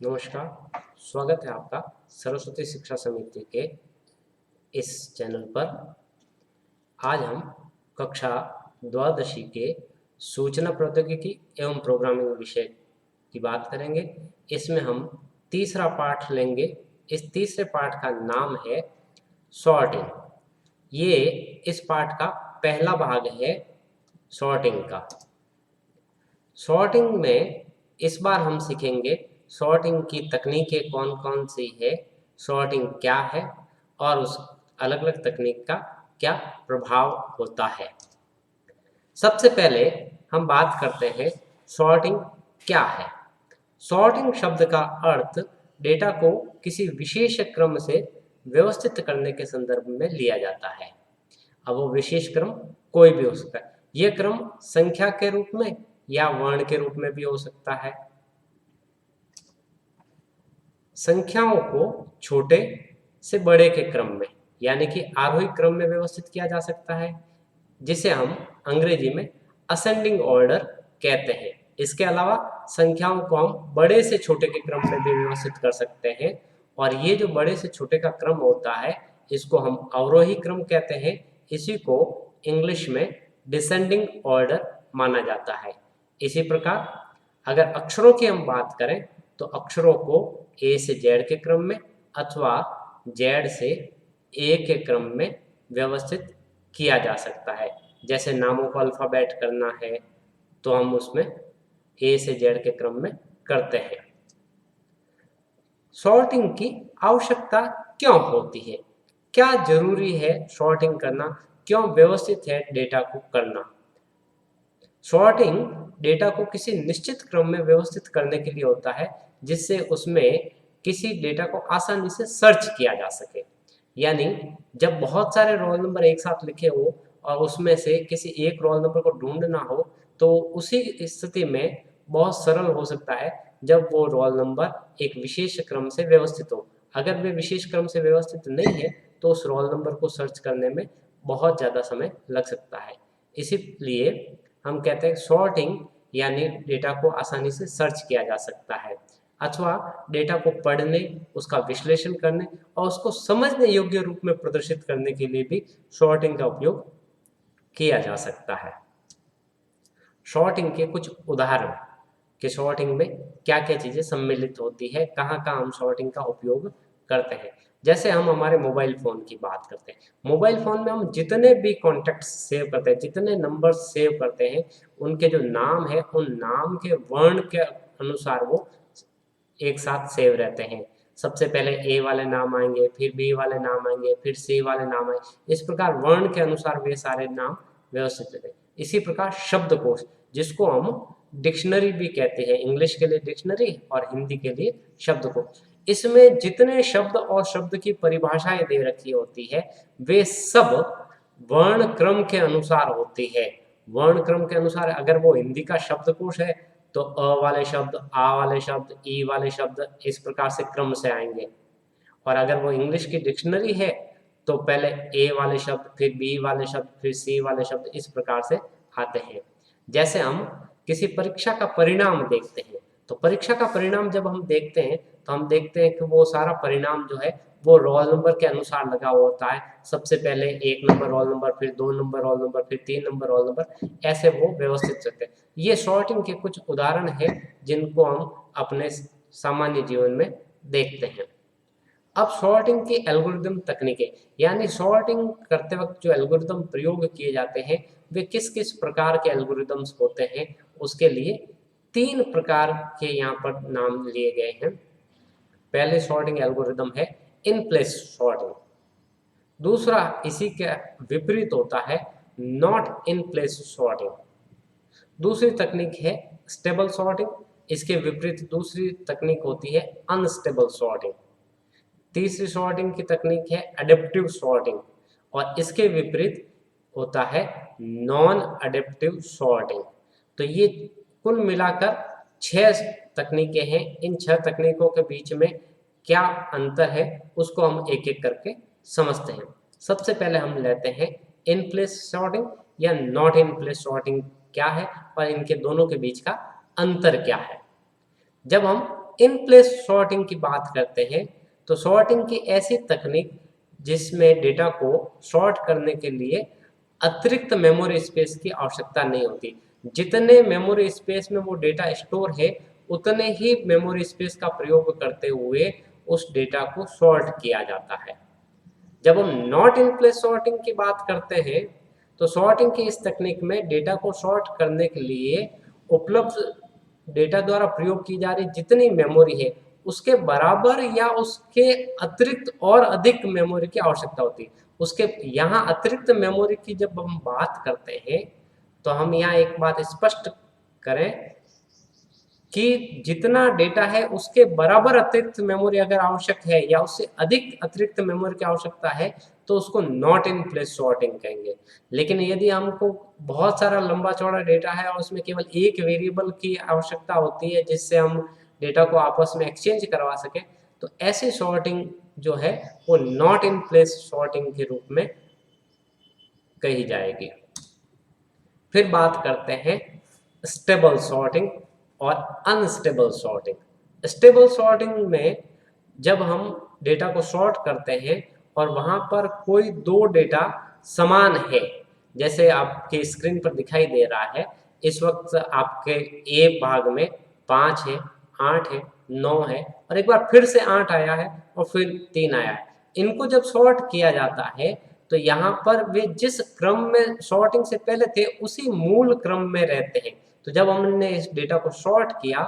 नमस्कार। स्वागत है आपका सरस्वती शिक्षा समिति के इस चैनल पर। आज हम कक्षा द्वादशी के सूचना प्रौद्योगिकी एवं प्रोग्रामिंग विषय की बात करेंगे। इसमें हम तीसरा पाठ लेंगे। इस तीसरे पाठ का नाम है सॉर्टिंग। ये इस पाठ का पहला भाग है सॉर्टिंग का। सॉर्टिंग में इस बार हम सीखेंगे सॉर्टिंग की तकनीकें कौन कौन सी है, सॉर्टिंग क्या है और उस अलग अलग तकनीक का क्या प्रभाव होता है। सबसे पहले हम बात करते हैं सॉर्टिंग क्या है। सॉर्टिंग शब्द का अर्थ डेटा को किसी विशेष क्रम से व्यवस्थित करने के संदर्भ में लिया जाता है। अब वो विशेष क्रम कोई भी हो सकता है। यह क्रम संख्या के रूप में या वर्ण के रूप में भी हो सकता है। संख्याओं को छोटे से बड़े के क्रम में यानी कि आरोही क्रम में व्यवस्थित किया जा सकता है, जिसे हम अंग्रेजी में असेंडिंग ऑर्डर कहते हैं। इसके अलावा संख्याओं को हम बड़े से छोटे के क्रम में भी व्यवस्थित कर सकते हैं, और ये जो बड़े से छोटे का क्रम होता है इसको हम अवरोही क्रम कहते हैं। इसी को इंग्लिश में डिसेंडिंग ऑर्डर माना जाता है। इसी प्रकार अगर अक्षरों की हम बात करें तो अक्षरों को ए से जेड के क्रम में अथवा जेड से ए के क्रम में व्यवस्थित किया जा सकता है। जैसे नामों को अल्फाबेट करना है तो हम उसमें ए से जेड के क्रम में करते हैं। सॉर्टिंग की आवश्यकता क्यों होती है, क्या जरूरी है सॉर्टिंग करना, क्यों व्यवस्थित है डेटा को करना। सॉर्टिंग डेटा को किसी निश्चित क्रम में व्यवस्थित करने के लिए होता है, जिससे उसमें किसी डेटा को आसानी से सर्च किया जा सके। यानी जब बहुत सारे रोल नंबर एक साथ लिखे हो और उसमें से किसी एक रोल नंबर को ढूंढना हो, तो उसी स्थिति में बहुत सरल हो सकता है जब वो रोल नंबर एक विशेष क्रम से व्यवस्थित हो। अगर वे विशेष क्रम से व्यवस्थित नहीं है तो उस रोल नंबर को सर्च करने में बहुत ज़्यादा समय लग सकता है। इसीलिए हम कहते हैं सॉर्टिंग यानी डेटा को आसानी से सर्च किया जा सकता है, अथवा डेटा को पढ़ने, उसका विश्लेषण करने और उसको समझने योग्य रूप में प्रदर्शित करने के लिए भी सॉर्टिंग का उपयोग किया जा सकता है। सॉर्टिंग के कुछ उदाहरण कि सॉर्टिंग में क्या क्या चीज़ें सम्मिलित होती है, कहाँ कहाँ हम सॉर्टिंग का उपयोग करते हैं। जैसे हम हमारे मोबाइल फ़ोन की बात करते हैं। मोबाइल फ़ोन में हम जितने भी कॉन्टैक्ट सेव करते हैं, जितने नंबर सेव करते हैं, उनके जो नाम है उन नाम के वर्ण के अनुसार वो एक साथ सेव रहते हैं। सबसे पहले ए वाले नाम आएंगे, फिर बी वाले नाम आएंगे, फिर सी वाले नाम आएंगे। इस प्रकार वर्ण के अनुसार वे सारे नाम व्यवस्थित रहते हैं। इसी प्रकार शब्दकोश, जिसको हम डिक्शनरी भी कहते हैं, इंग्लिश के लिए डिक्शनरी और हिंदी के लिए शब्दकोश। इसमें जितने शब्द और शब्द की परिभाषाएं दे रखी होती है वे सब वर्ण क्रम के अनुसार होती है। वर्ण क्रम के अनुसार अगर वो हिंदी का शब्दकोश है तो अ वाले शब्द, आ वाले शब्द, ई वाले शब्द इस प्रकार से क्रम से आएंगे। और अगर वो इंग्लिश की डिक्शनरी है तो पहले ए वाले शब्द, फिर बी वाले शब्द, फिर सी वाले शब्द इस प्रकार से आते हैं। जैसे हम किसी परीक्षा का परिणाम देखते हैं तो परीक्षा का परिणाम जब हम देखते हैं तो हम देखते हैं कि वो सारा परिणाम जो है वो रोल नंबर के अनुसार लगा हुआ होता है। सबसे पहले 1 नंबर रोल नंबर, फिर 2 नंबर रोल नंबर, फिर 3 नंबर रोल नंबर, ऐसे वो व्यवस्थित रहते हैं। ये सॉर्टिंग के कुछ उदाहरण हैं जिनको हम अपने सामान्य जीवन में देखते हैं। अब सॉर्टिंग की एल्गोरिदम तकनीकें, यानी सॉर्टिंग करते वक्त जो एल्गोरिदम प्रयोग किए जाते हैं वे किस किस प्रकार के एल्गोरिदम्स होते हैं, उसके लिए 3 प्रकार के यहाँ पर नाम लिए गए हैं। पहले सॉर्टिंग एल्गोरिदम है इन प्लेस सॉर्टिंग। दूसरा इसी के विपरीत होता है नॉट इन प्लेस सॉर्टिंग। दूसरी तकनीक है स्टेबल सॉर्टिंग, इसके विपरीत दूसरी तकनीक होती है अनस्टेबल सॉर्टिंग। तीसरी सॉर्टिंग की तकनीक है अडेप्टिव सॉर्टिंग और इसके विपरीत होता है नॉन अडेप्टिव सॉर्टिंग। तो ये कुल मिलाकर 6 तकनीकें हैं। इन 6 तकनीकों के बीच में क्या अंतर है उसको हम एक एक करके समझते हैं। सबसे पहले हम लेते हैं इन प्लेस सॉर्टिंग या नॉट इन प्लेस सॉर्टिंग क्या है और इनके दोनों के बीच का अंतर क्या है। जब हम इन प्लेस सॉर्टिंग की बात करते हैं तो सॉर्टिंग की ऐसी तकनीक जिसमें डेटा को सॉर्ट करने के लिए अतिरिक्त मेमोरी स्पेस की आवश्यकता नहीं होती। जितने मेमोरी स्पेस में वो डेटा स्टोर है उतने ही मेमोरी स्पेस का प्रयोग करते हुए उस डेटा को सॉर्ट किया जाता है। जब हम नॉट इन प्लेस सॉर्टिंग की बात करते हैं तो सॉर्टिंग की इस तकनीक में डेटा को सॉर्ट करने के लिए उपलब्ध डेटा द्वारा प्रयोग की जा रही जितनी मेमोरी है उसके बराबर या उसके अतिरिक्त और अधिक मेमोरी की आवश्यकता होती है। उसके यहाँ अतिरिक्त मेमोरी की जब हम बात करते हैं तो हम यहाँ एक बात स्पष्ट करें कि जितना डेटा है उसके बराबर अतिरिक्त मेमोरी अगर आवश्यक है या उससे अधिक अतिरिक्त मेमोरी की आवश्यकता है तो उसको नॉट इन प्लेस सॉर्टिंग कहेंगे। लेकिन यदि हमको बहुत सारा लंबा चौड़ा डेटा है और उसमें केवल एक वेरिएबल की आवश्यकता होती है जिससे हम डेटा को आपस में एक्सचेंज करवा सके तो ऐसी सॉर्टिंग जो है वो नॉट इन प्लेस सॉर्टिंग के रूप में कही जाएगी। फिर बात करते हैं स्टेबल सॉर्टिंग और अनस्टेबल सॉर्टिंग। स्टेबल सॉर्टिंग में जब हम डेटा को सॉर्ट करते हैं और वहां पर कोई दो डेटा समान है, जैसे आपके स्क्रीन पर दिखाई दे रहा है इस वक्त आपके ए भाग में 5 है, 8 है, 9 है और एक बार फिर से 8 आया है और फिर 3 आया है। इनको जब सॉर्ट किया जाता है तो यहाँ पर वे जिस क्रम में सॉर्टिंग से पहले थे उसी मूल क्रम में रहते हैं। तो जब हमने इस डेटा को सॉर्ट किया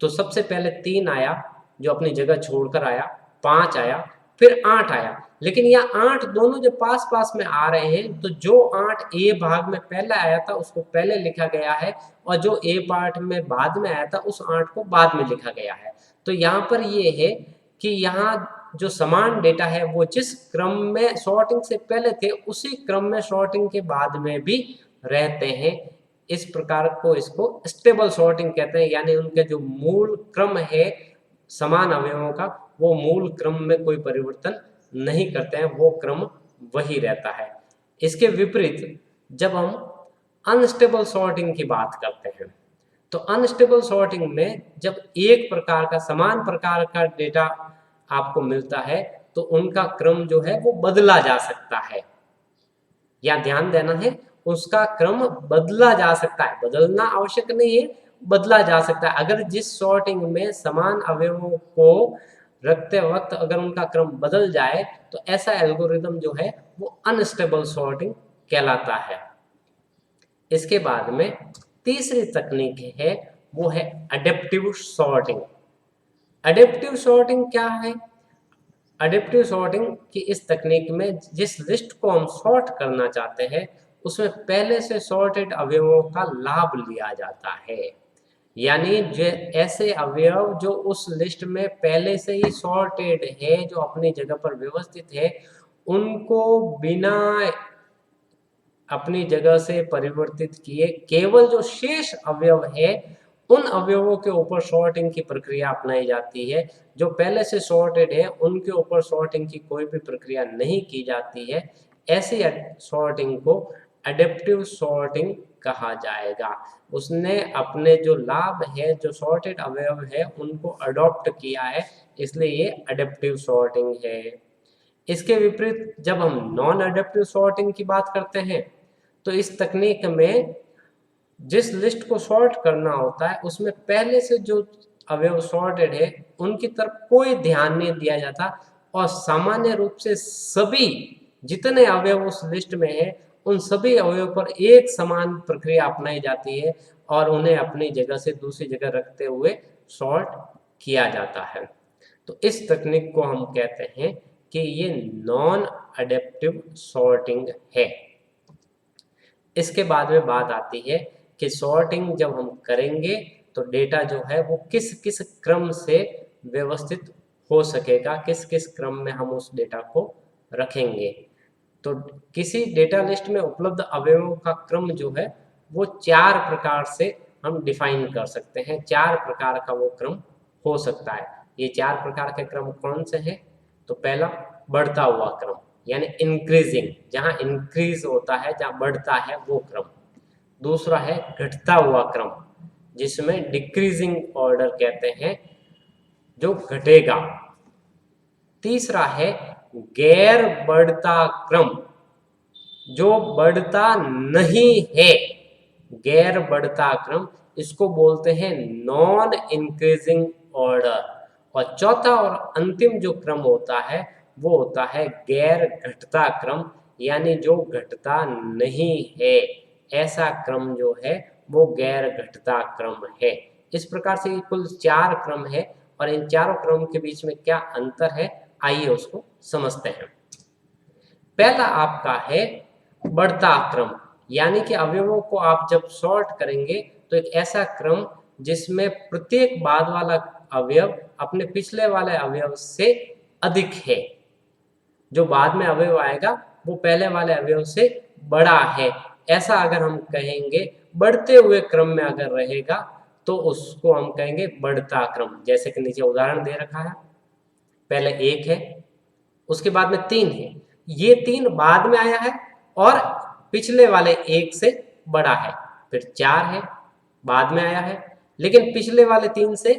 तो सबसे पहले 3 आया जो अपनी जगह छोड़कर आया, 5 आया, फिर 8 आया। लेकिन यह 8 दोनों जब पास पास में आ रहे हैं तो जो 8 ए भाग में पहले आया था उसको पहले लिखा गया है और जो ए पार्ट में बाद में आया था उस 8 को बाद में लिखा गया है। तो यहाँ पर ये है कि यहाँ जो समान डेटा है वो जिस क्रम में सॉर्टिंग से पहले थे उसी क्रम में सॉर्टिंग के बाद में भी रहते हैं। इस प्रकार को इसको स्टेबल सॉर्टिंग कहते हैं, यानी उनके जो मूल क्रम है समान अवयवों का वो मूल क्रम में कोई परिवर्तन नहीं करते हैं, वो क्रम वही रहता है। इसके विपरीत जब हम अनस्टेबल सॉर्टिंग की बात करते हैं तो अनस्टेबल सॉर्टिंग में जब एक प्रकार का समान प्रकार का डेटा आपको मिलता है तो उनका क्रम जो है वो बदला जा सकता है। या ध्यान देना है उसका क्रम बदला जा सकता है, बदलना आवश्यक नहीं है, बदला जा सकता है। अगर जिस सॉर्टिंग में समान अवयवों को रखते वक्त अगर उनका क्रम बदल जाए तो ऐसा एल्गोरिदम जो है वो अनस्टेबल सॉर्टिंग कहलाता है। इसके बाद में तीसरी तकनीक है वो है अडेप्टिव सॉर्टिंग। अडेप्टिव सॉर्टिंग क्या है? अडेप्टिव सॉर्टिंग की इस तकनीक में जिस लिस्ट को हम सॉर्ट करना चाहते हैं उसमें पहले से सॉर्टेड अवयवों का लाभ लिया जाता है। यानी जो ऐसे अवयव जो उस लिस्ट में पहले से ही सॉर्टेड है, जो अपनी जगह पर व्यवस्थित है, उनको बिना अपनी जगह से परिवर्तित किए केवल जो शेष अवयव है उन अवयवों के ऊपर सॉर्टिंग की प्रक्रिया अपनाई जाती है। जो पहले से सॉर्टेड है उनके ऊपर सॉर्टिंग की कोई भी प्रक्रिया नहीं की जाती है। ऐसी सॉर्टिंग को अडेप्टिव सॉर्टिंग कहा जाएगा। उसने अपने जो लाभ है, जो सॉर्टेड अवयव है, उनको अडॉप्ट किया है, इसलिए ये अडेप्टिव सॉर्टिंग है। इसके विपरीत जब हम नॉन अडेप्टिव सॉर्टिंग की बात करते हैं तो इस तकनीक में जिस लिस्ट को सॉर्ट करना होता है उसमें पहले से जो अवयव सॉर्टेड है उनकी तरफ कोई ध्यान नहीं दिया जाता और सामान्य रूप से सभी जितने अवयव उस लिस्ट में है उन सभी अवयव पर एक समान प्रक्रिया अपनाई जाती है और उन्हें अपनी जगह से दूसरी जगह रखते हुए सॉर्ट किया जाता है। तो इस तकनीक को हम कहते हैं कि ये नॉन अडेप्टिव सॉर्टिंग है। इसके बाद में बात आती है कि सॉर्टिंग जब हम करेंगे तो डेटा जो है वो किस किस क्रम से व्यवस्थित हो सकेगा, किस किस क्रम में हम उस डेटा को रखेंगे। तो किसी डेटा लिस्ट में उपलब्ध अवयवों का क्रम जो है वो 4 प्रकार से हम डिफाइन कर सकते हैं। 4 प्रकार का वो क्रम हो सकता है। ये 4 प्रकार के क्रम कौन से हैं? तो पहला बढ़ता हुआ क्रम, यानी इंक्रीजिंग, जहां इंक्रीज होता है, जहां बढ़ता है वो क्रम। दूसरा है घटता हुआ क्रम जिसमें डिक्रीजिंग ऑर्डर कहते हैं। जो घटेगा। तीसरा है गैर बढ़ता क्रम, जो बढ़ता नहीं है, गैर बढ़ता क्रम, इसको बोलते हैं नॉन इंक्रीजिंग ऑर्डर। और चौथा और अंतिम जो क्रम होता है वो होता है गैर घटता क्रम, यानी जो घटता नहीं है, ऐसा क्रम जो है वो गैर घटता क्रम है। इस प्रकार से कुल 4 क्रम है और इन चारों क्रम के बीच में क्या अंतर है, आइए उसको समझते हैं। पहला आपका है बढ़ता क्रम, यानी कि अवयवों को आप जब सॉर्ट करेंगे तो एक ऐसा क्रम जिसमें प्रत्येक बाद वाला अवयव अपने पिछले वाले अवयव से अधिक है। जो बाद में अवयव आएगा वो पहले वाले अवयव से बड़ा है, ऐसा अगर हम कहेंगे। बढ़ते हुए क्रम में अगर रहेगा तो उसको हम कहेंगे बढ़ता क्रम। जैसे कि नीचे उदाहरण दे रखा है, पहले 1 है, उसके बाद में 3 है, ये 3 बाद में आया है और पिछले वाले 1 से बड़ा है। फिर 4 है, बाद में आया है लेकिन पिछले वाले 3 से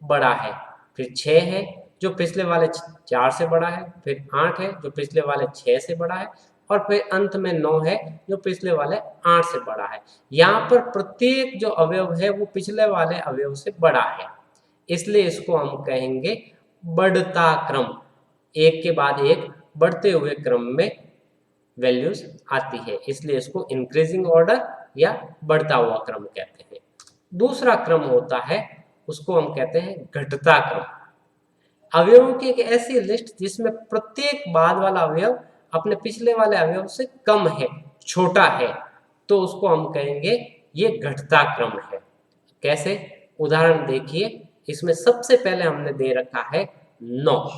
बड़ा है। फिर 6 है जो पिछले वाले 4 से बड़ा है। फिर 8 है जो पिछले वाले 6 से बड़ा है। और फिर अंत में 9 है जो पिछले वाले 8 से बड़ा है। यहाँ पर प्रत्येक जो अवयव है वो पिछले वाले अवयव से बड़ा है, इसलिए इसको हम कहेंगे बढ़ता क्रम। एक के बाद एक बढ़ते हुए क्रम में वैल्यूज आती है, इसलिए इसको इंक्रीजिंग ऑर्डर या बढ़ता हुआ क्रम कहते हैं। दूसरा क्रम होता है उसको हम कहते हैं घटता क्रम। अवयवों की एक ऐसी लिस्ट जिसमें प्रत्येक बाद वाला अवयव अपने पिछले वाले अवयव से कम है, छोटा है, तो उसको हम कहेंगे ये घटता क्रम है। कैसे, उदाहरण देखिए, इसमें सबसे पहले हमने दे रखा है 9।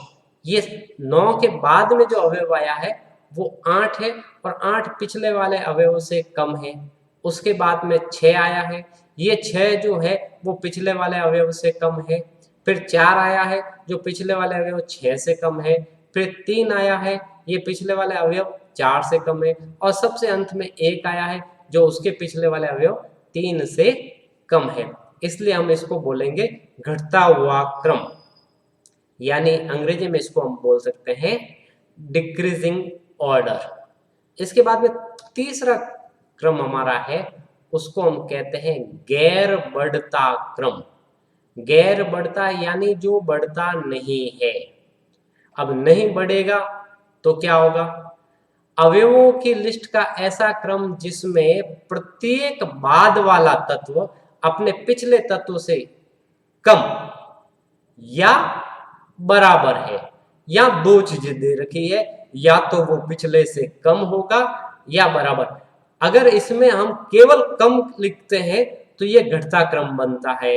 ये 9 के बाद में जो अवयव आया है वो 8 है और 8 पिछले वाले अवयव से कम है। उसके बाद में 6 आया है, ये 6 जो है वो पिछले वाले अवयव से कम है। फिर 4 आया है जो पिछले वाले अवयव 6 से कम है। फिर 3 आया है, ये पिछले वाले अवयव 4 से कम है। और सबसे अंत में 1 आया है जो उसके पिछले वाले अवयव 3 से कम है। इसलिए हम इसको बोलेंगे घटता हुआ क्रम, यानी अंग्रेजी में इसको हम बोल सकते हैं डिक्रीजिंग ऑर्डर। इसके बाद में तीसरा क्रम हमारा है उसको हम कहते हैं गैर बढ़ता क्रम। गैर बढ़ता यानी जो बढ़ता नहीं है। अब नहीं बढ़ेगा तो क्या होगा, अवयवों की लिस्ट का ऐसा क्रम जिसमें प्रत्येक बाद वाला तत्व अपने पिछले तत्व से कम या बराबर है। या दो चीजें दे रखी है, या तो वो पिछले से कम होगा या बराबर। अगर इसमें हम केवल कम लिखते हैं तो ये घटता क्रम बनता है,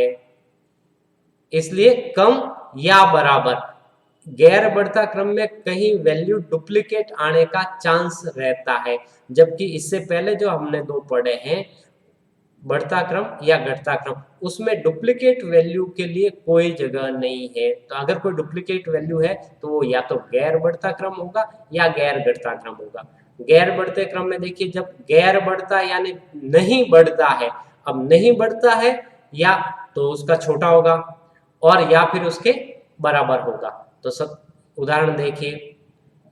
इसलिए कम या बराबर। गैर बढ़ता क्रम में कहीं वैल्यू डुप्लीकेट आने का चांस रहता है, जबकि इससे पहले जो हमने 2 पढ़े हैं बढ़ता क्रम या घटता क्रम, उसमें डुप्लीकेट वैल्यू के लिए कोई जगह नहीं है। तो अगर कोई डुप्लीकेट वैल्यू है तो वो या तो गैर बढ़ता क्रम होगा या गैर घटता क्रम होगा। गैर बढ़ते क्रम में देखिए, जब गैर बढ़ता यानी नहीं बढ़ता है, अब नहीं बढ़ता है या तो उसका छोटा होगा और या फिर उसके बराबर होगा। तो सब उदाहरण देखिए,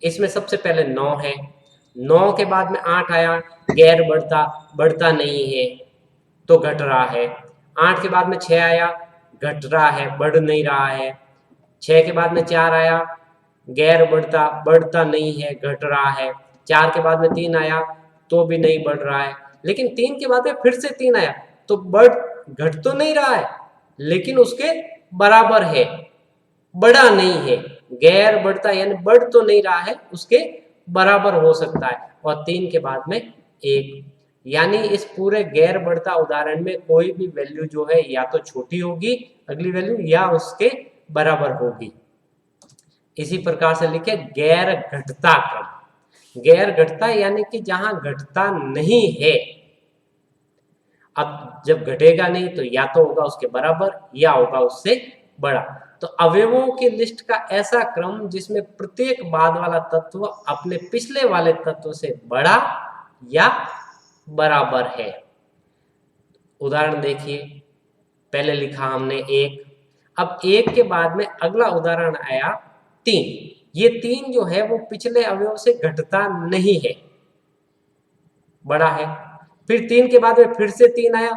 इसमें सबसे पहले 9 है, 9 के बाद में 8 आया, गैर बढ़ता, बढ़ता नहीं है तो घट रहा है। 8 के बाद में 6 आया, घट रहा है, बढ़ नहीं रहा है। 6 के बाद में 4 आया, गैर बढ़ता, बढ़ता नहीं है, घट रहा है। 4 के बाद में 3 आया तो भी नहीं बढ़ रहा है। लेकिन 3 के बाद में फिर से 3 आया तो घट तो नहीं रहा है लेकिन उसके बराबर है, बड़ा नहीं है। गैर बढ़ता यानी बढ़ तो नहीं रहा है, उसके बराबर हो सकता है। और 3 के बाद में 1, यानी इस पूरे गैर बढ़ता उदाहरण में कोई भी वैल्यू जो है या तो छोटी होगी अगली वैल्यू या उसके बराबर होगी। इसी प्रकार से लिखे गैर घटता क्रम। गैर घटता यानी कि जहां घटता नहीं है। अब जब घटेगा नहीं तो या तो होगा उसके बराबर या होगा उससे बड़ा। तो अवयवों की लिस्ट का ऐसा क्रम जिसमें प्रत्येक बाद वाला तत्व अपने पिछले वाले तत्व से बड़ा या बराबर है। उदाहरण देखिए, पहले लिखा हमने 1, अब 1 के बाद में अगला उदाहरण आया 3। ये 3 जो है वो पिछले अवयव से घटता नहीं है, बड़ा है। फिर 3 के बाद में फिर से 3 आया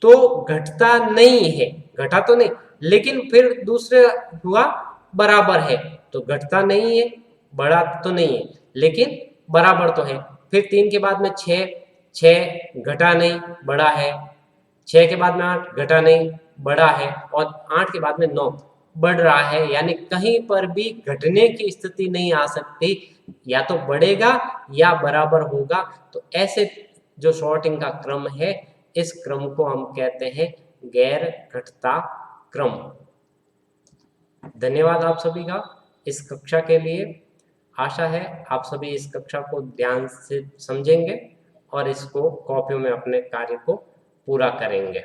तो घटता नहीं है, घटा तो नहीं, लेकिन फिर दूसरे हुआ बराबर है तो घटता नहीं है, बड़ा तो नहीं है, लेकिन बराबर तो है। फिर 3 के बाद में 6, 6 घटा नहीं, बड़ा है। 6 के बाद में 8 घटा नहीं, बड़ा है। और 8 के बाद में 9 बढ़ रहा है, यानी कहीं पर भी घटने की स्थिति नहीं आ सकती, या तो बढ़ेगा या बराबर होगा। तो ऐसे जो सॉर्टिंग का क्रम है, इस क्रम को हम कहते हैं गैर घटता क्रम। धन्यवाद आप सभी का इस कक्षा के लिए। आशा है आप सभी इस कक्षा को ध्यान से समझेंगे और इसको कॉपियों में अपने कार्य को पूरा करेंगे।